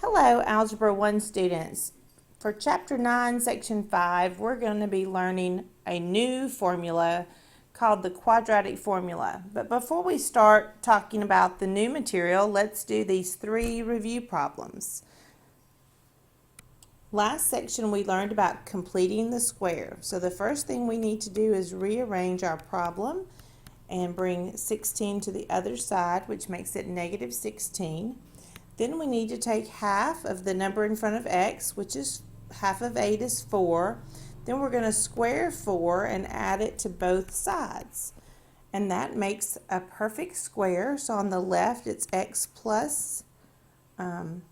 Hello, Algebra 1 students. For Chapter 9, Section 5, we're going to be learning a new formula called the quadratic formula. But before we start talking about the new material, let's do these three review problems. Last section we learned about completing the square. So the first thing we need to do is rearrange our problem and bring 16 to the other side, which makes it negative 16. Then we need to take half of the number in front of x, which is half of 8 is 4. Then we're going to square 4 and add it to both sides. And that makes a perfect square. So on the left it's x plus 4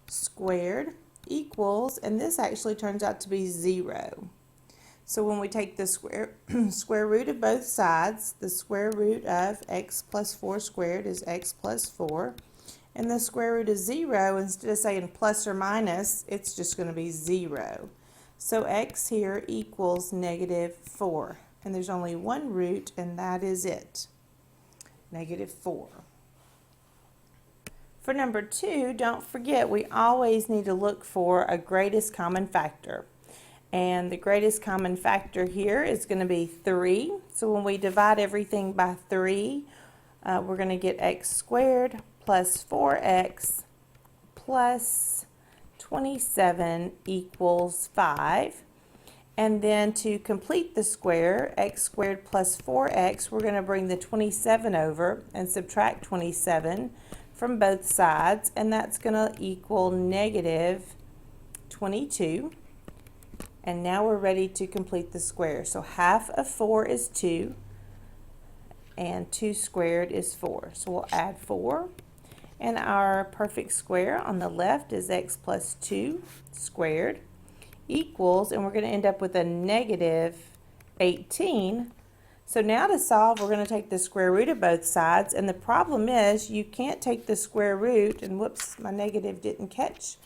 squared equals, and this actually turns out to be 0. So when we take the square root of both sides, the square root of x plus 4 squared is x plus 4. And the square root of 0, instead of saying plus or minus, it's just going to be 0. So x here equals negative 4. And there's only one root, and that is it, negative 4. For number 2, don't forget we always need to look for a greatest common factor. And the greatest common factor here is going to be 3. So when we divide everything by 3, we're going to get x squared plus 4x plus 27 equals 5. And then to complete the square, x squared plus 4x, we're going to bring the 27 over and subtract 27 from both sides, and that's going to equal negative 22. And now we're ready to complete the square. So half of 4 is 2, and 2 squared is 4. So we'll add 4. And our perfect square on the left is x plus 2 squared equals, and we're going to end up with a negative 18. So now to solve, we're going to take the square root of both sides. And the problem is you can't take the square root, and whoops, my negative didn't catch.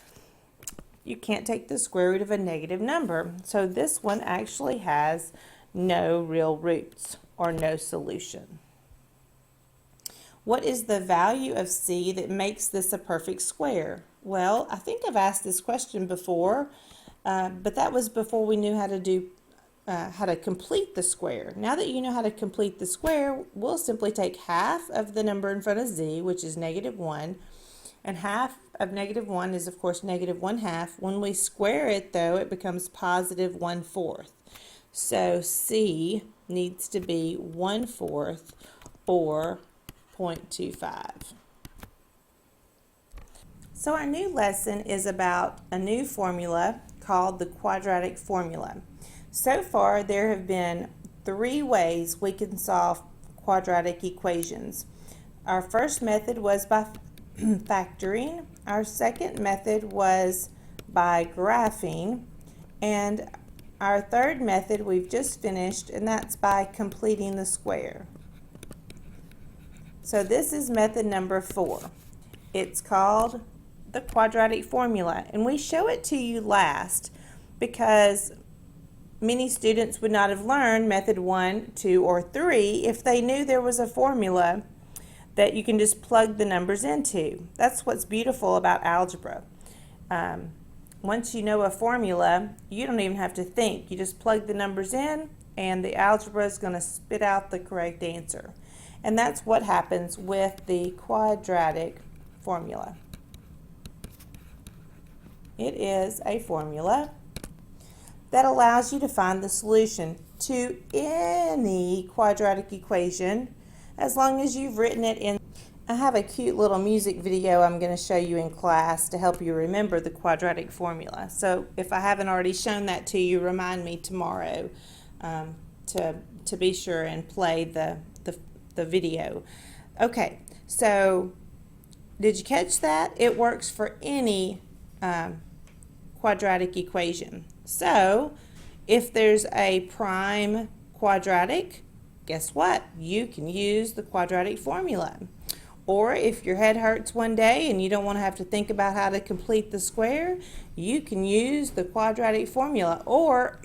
You can't take the square root of a negative number. So this one actually has no real roots or no solution. What is the value of c that makes this a perfect square? Well, I think I've asked this question before, but that was before we knew how to complete the square. Now that you know how to complete the square, we'll simply take half of the number in front of z, which is negative 1, and half of negative 1 is, of course, negative 1/2. When we square it, though, it becomes positive 1/4. So c needs to be 1/4 or 0.25. So our new lesson is about a new formula called the quadratic formula. So far, there have been 3 ways we can solve quadratic equations. Our first method was by factoring. Our second method was by graphing. And our third method we've just finished, and that's by completing the square. So this is method number 4. It's called the quadratic formula, and we show it to you last because many students would not have learned method 1, 2, or 3 if they knew there was a formula that you can just plug the numbers into. That's what's beautiful about algebra. Once you know a formula, you don't even have to think. You just plug the numbers in, and the algebra is going to spit out the correct answer. And that's what happens with the quadratic formula. It is a formula that allows you to find the solution to any quadratic equation as long as you've written it in. I have a cute little music video I'm going to show you in class to help you remember the quadratic formula. So if I haven't already shown that to you, remind me tomorrow to be sure and play the video. Okay, so did you catch that? It works for any quadratic equation. So if there's a prime quadratic, guess what? You can use the quadratic formula. Or if your head hurts one day and you don't want to have to think about how to complete the square, you can use the quadratic formula. Or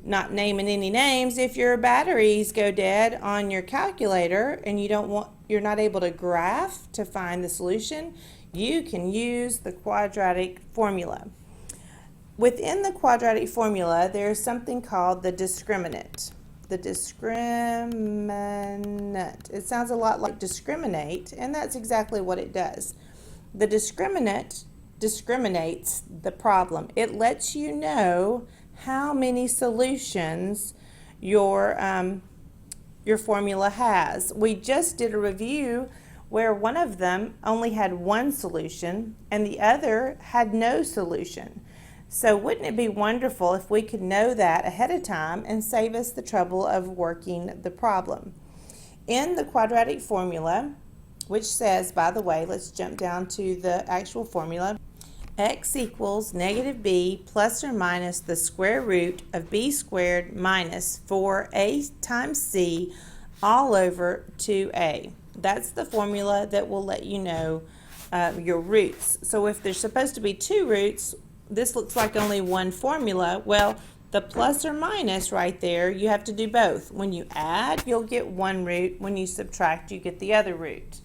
not naming any names, if your batteries go dead on your calculator and you don't want you're not able to graph to find the solution, you can use the quadratic formula. Within the quadratic formula, there's something called the discriminant. The discriminant. It sounds a lot like discriminate, and that's exactly what it does. The discriminant discriminates the problem. It lets you know how many solutions your formula has. We just did a review where one of them only had one solution and the other had no solution. So wouldn't it be wonderful if we could know that ahead of time and save us the trouble of working the problem? In the quadratic formula, which says, by the way, let's jump down to the actual formula, x equals negative b plus or minus the square root of b squared minus 4a times c all over 2a. That's the formula that will let you know your roots. So if there's supposed to be two roots, this looks like only one formula. Well, the plus or minus right there, you have to do both. When you add, you'll get one root. When you subtract, you get the other root.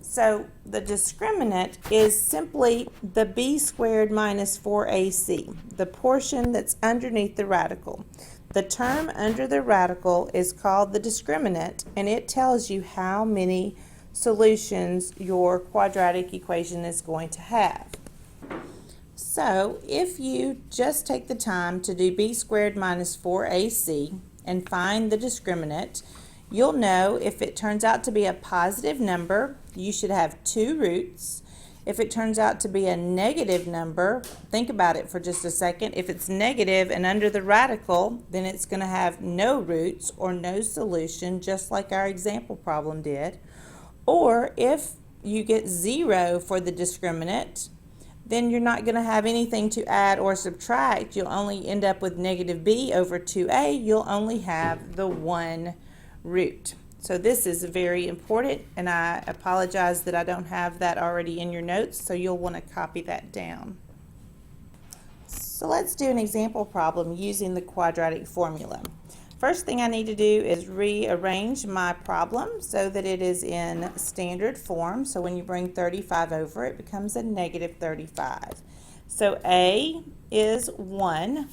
So the discriminant is simply the b squared minus 4ac, the portion that's underneath the radical. The term under the radical is called the discriminant, and it tells you how many solutions your quadratic equation is going to have. So if you just take the time to do b squared minus 4ac and find the discriminant, you'll know if it turns out to be a positive number, you should have two roots. If it turns out to be a negative number, think about it for just a second. If it's negative and under the radical, then it's going to have no roots or no solution, just like our example problem did. Or if you get 0 for the discriminant, then you're not going to have anything to add or subtract. You'll only end up with negative b over 2a. You'll only have the one root. So this is very important, and I apologize that I don't have that already in your notes, so you'll want to copy that down. So let's do an example problem using the quadratic formula. First thing I need to do is rearrange my problem so that it is in standard form. So when you bring 35 over, it becomes a negative 35. So A is 1,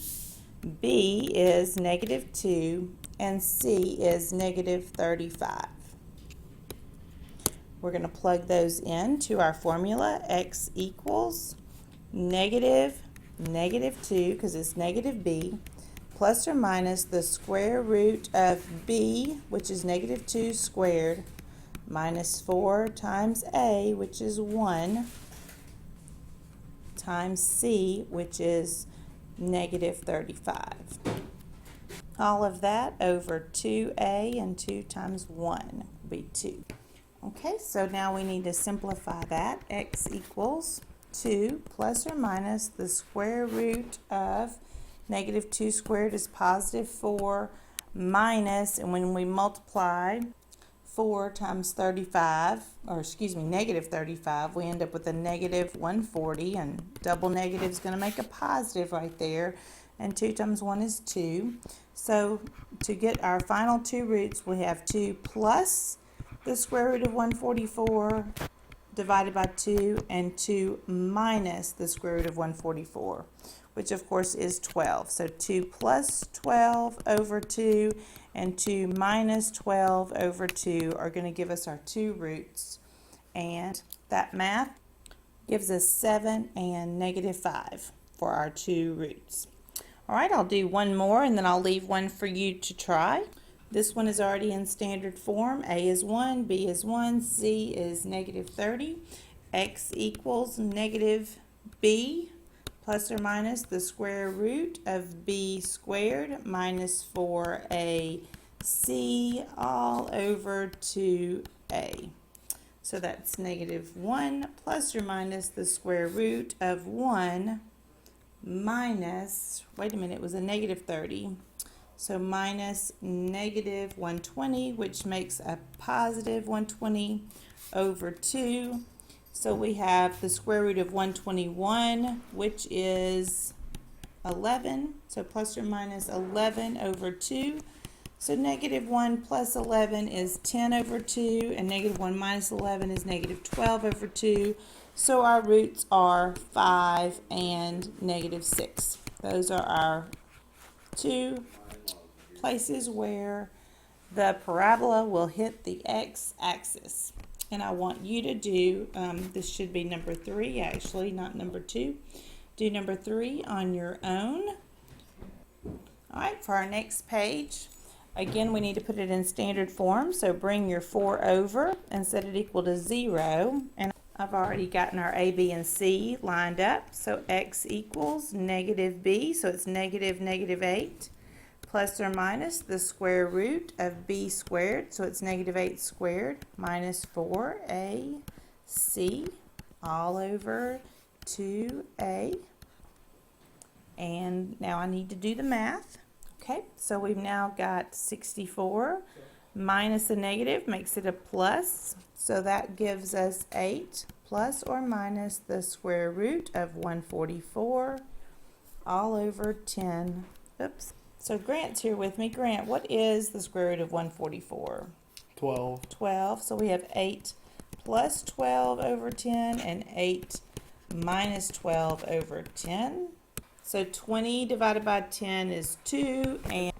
B is negative 2, and C is negative 35. We're going to plug those into our formula. X equals negative 2, because it's negative b, plus or minus the square root of b, which is negative 2 squared, minus 4 times a, which is 1, times c, which is negative 35. All of that over 2a, and 2 times 1 will be 2. Okay, so now we need to simplify that. X equals 2 plus or minus the square root of negative 2 squared is positive 4 minus, and when we multiply 4 times 35, or excuse me, negative 35, we end up with a negative 140, and double negative is going to make a positive right there, and 2 times 1 is 2. So to get our final two roots, we have 2 plus the square root of 144 divided by 2, and 2 minus the square root of 144, which of course is 12. So 2 plus 12 over 2 and 2 minus 12 over 2 are going to give us our two roots. And that math gives us 7 and negative 5 for our two roots. All right, I'll do one more and then I'll leave one for you to try. This one is already in standard form. A is 1, B is 1, C is negative 30. X equals negative b plus or minus the square root of b squared minus 4ac all over 2a. So that's negative 1 plus or minus the square root of 1 minus, wait a minute, it was a negative 30. So minus negative 120, which makes a positive 120 over 2. So we have the square root of 121, which is 11. So plus or minus 11 over 2. So negative 1 plus 11 is 10 over 2, and negative 1 minus 11 is negative 12 over 2. So our roots are 5 and negative 6. Those are our two places where the parabola will hit the x-axis. And I want you to do, this should be number 3 actually, not number 2. Do number 3 on your own. Alright, for our next page, again we need to put it in standard form, so bring your 4 over and set it equal to 0. And I've already gotten our a, b, and c lined up, so x equals negative b, so it's negative 8, plus or minus the square root of b squared, so it's negative 8 squared, minus 4ac all over 2a. And now I need to do the math. Okay, so we've now got 64 minus a negative makes it a plus, so that gives us 8 plus or minus the square root of 144 all over 10. Oops. So Grant's here with me. Grant, what is the square root of 144? 12. 12. So we have 8 plus 12 over 10 and 8 minus 12 over 10. So 20 divided by 10 is 2, and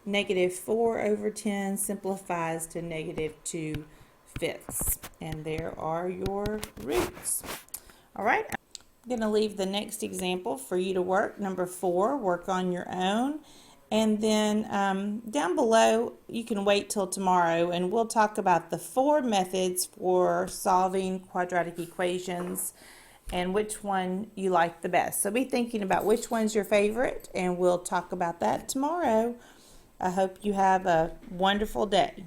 negative 4 over 10 simplifies to negative 2/5. And there are your roots. All right, I'm going to leave the next example for you to work. Number 4, work on your own. And then down below, you can wait till tomorrow, and we'll talk about the 4 methods for solving quadratic equations and which one you like the best. So be thinking about which one's your favorite, and we'll talk about that tomorrow. I hope you have a wonderful day.